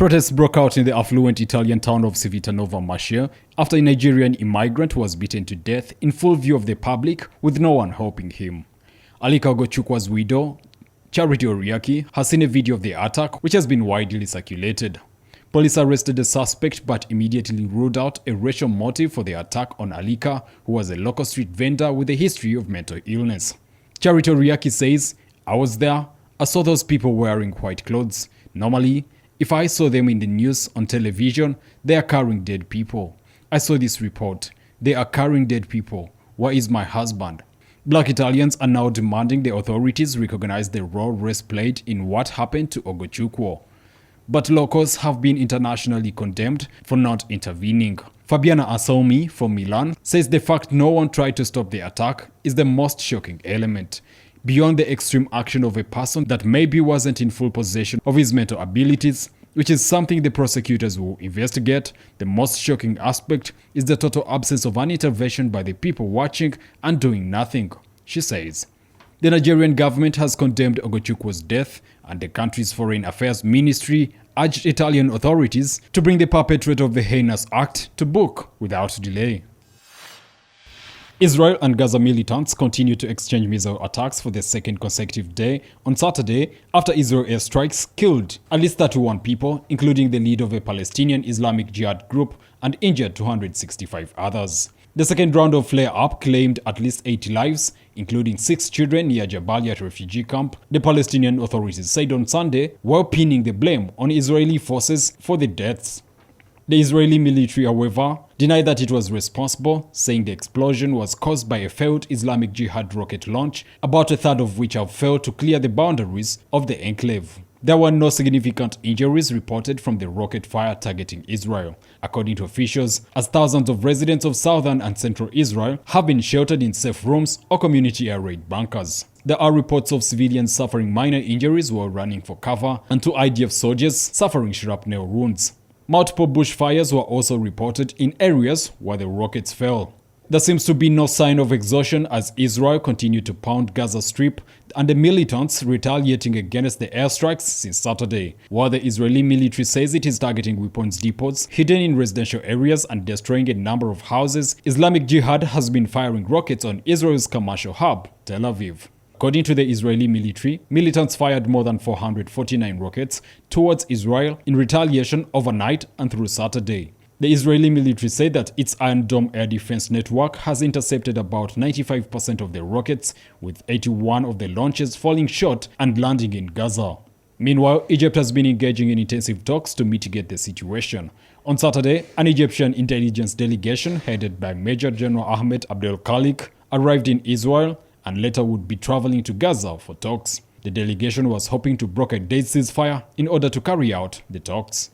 Protests broke out in the affluent Italian town of Civitanova after a Nigerian immigrant was beaten to death in full view of the public with no one helping him. Alika Ogochukwa's widow, Charity Oriaki, has seen a video of the attack which has been widely circulated. Police arrested the suspect but immediately ruled out a racial motive for the attack on Alika, who was a local street vendor with a history of mental illness. Charity Oriaki says, "I was there. I saw those people wearing white clothes. Normally, if I saw them in the news on television, they are carrying dead people. I saw this report. They are carrying dead people. Where is my husband?" Black Italians are now demanding the authorities recognize the role race played in what happened to Ogochukwu. But locals have been internationally condemned for not intervening. Fabiana Asomi from Milan says the fact no one tried to stop the attack is the most shocking element. Beyond the extreme action of a person that maybe wasn't in full possession of his mental abilities, which is something the prosecutors will investigate, the most shocking aspect is the total absence of an intervention by the people watching and doing nothing, she says. The Nigerian government has condemned Ogochukwu's death, and the country's foreign affairs ministry urged Italian authorities to bring the perpetrator of the heinous act to book without delay. Israel and Gaza militants continue to exchange missile attacks for the second consecutive day on Saturday after Israel airstrikes killed at least 31 people, including the leader of a Palestinian Islamic Jihad group, and injured 265 others. The second round of flare-up claimed at least 80 lives, including 6 children near Jabalia refugee camp, the Palestinian authorities said on Sunday, while pinning the blame on Israeli forces for the deaths. The Israeli military, however, denied that it was responsible, saying the explosion was caused by a failed Islamic Jihad rocket launch, about a third of which have failed to clear the boundaries of the enclave. There were no significant injuries reported from the rocket fire targeting Israel, according to officials, as thousands of residents of southern and central Israel have been sheltered in safe rooms or community air raid bunkers. There are reports of civilians suffering minor injuries while running for cover, and 2 IDF soldiers suffering shrapnel wounds. Multiple bushfires were also reported in areas where the rockets fell. There seems to be no sign of exhaustion as Israel continued to pound Gaza Strip and the militants retaliating against the airstrikes since Saturday, while the Israeli military says it is targeting weapons depots hidden in residential areas and destroying a number of houses. Islamic Jihad has been firing rockets on Israel's commercial hub, Tel Aviv. According to the Israeli military, militants fired more than 449 rockets towards Israel in retaliation overnight and through Saturday. The Israeli military said that its Iron Dome air defense network has intercepted about 95% of the rockets, with 81 of the launches falling short and landing in Gaza. Meanwhile, Egypt has been engaging in intensive talks to mitigate the situation. On Saturday, an Egyptian intelligence delegation headed by Major General Ahmed Abdel Khalik arrived in Israel and later would be traveling to Gaza for talks. The delegation was hoping to broker a ceasefire in order to carry out the talks.